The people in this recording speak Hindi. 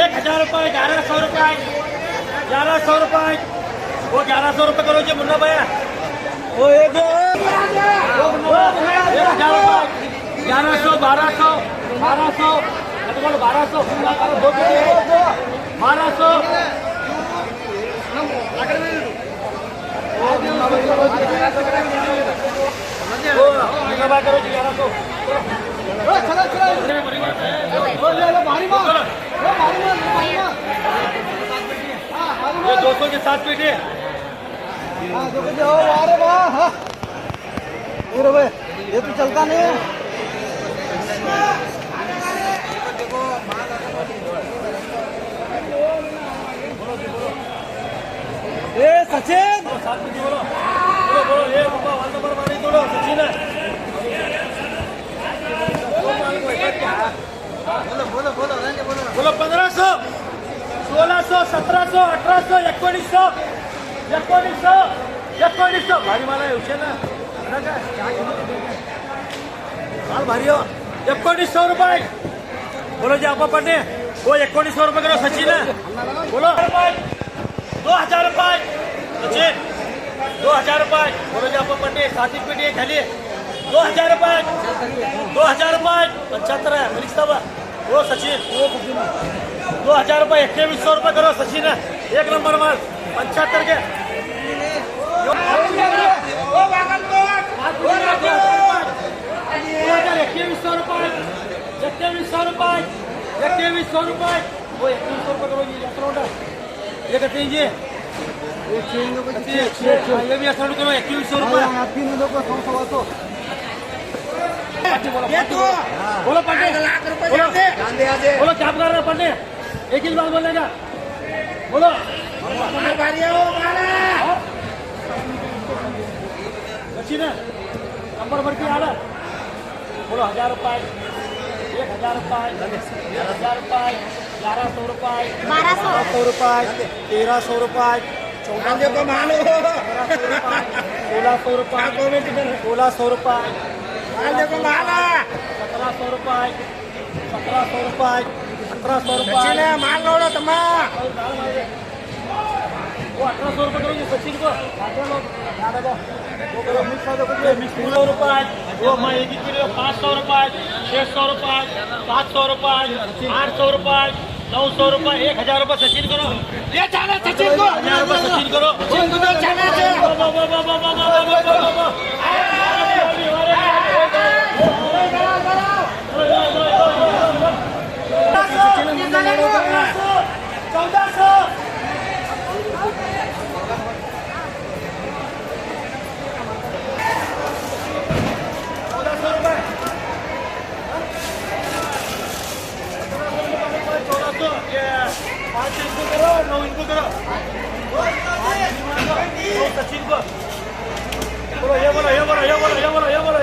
1000 रुपये 1100 रुपये 1100 रुपये वो 1100 रुपये करो जी मुन्ना भैया वो एक 1000 रुपये 1100 1200 1200 1200 दो 1200 करो जी 1100 ये 200 के 7 पेटी अरे वाह ये तो चलता नहीं है ए सचिन 7 पेटी बोलो बोलो बोलो ये बाबा 1 नंबर मारी तोड़ो सचिन बोलो 1500 1600 1700 1800 1900 भारी माला आहे उशे ना माल भारी हो 1900 रुपये बोलो जी आपा पडणे हो 1900 रुपये करो सचिन बोलो 2000 रुपये सचिन 2000 रुपये बोलो जी आपा पडणे 7 पेटी खाली 2000 रुपये 75 आहे मलिक साहब हो सचिन 2000 रुपये 2100 रुपये करो सचिन 1 नंबर माल 75 के 2100 रुपये 2100 रुपये 2100 रुपये वो 2100 रुपये करो जी ये करते हैं जी ये भी असर करो 2100 रुपये बोलो पंडे बोलो क्या कर रहे पंडे एक ही बात बोलने का बोलो सचिन नंबर भर के आ रहा बोलो 1000 रुपये 1000 रुपये 1000 रुपये 1100 रुपये 1200 रुपये 1300 रुपये 1400 रुपये 1600 रुपये 1700 रुपये 1800 रुपये माल लो तम्मा वो 1800 रुपये करोगे सचिन को 100 रुपये वो मैं एक किलो 500 रुपये 600 रुपये 700 रुपये 800 रुपये 900 रुपये 1000 रुपये सचिन करो ये जाना सचिन को 1000 रुपये सचिन करो इनको करो सचिन को बोलो ये बोलो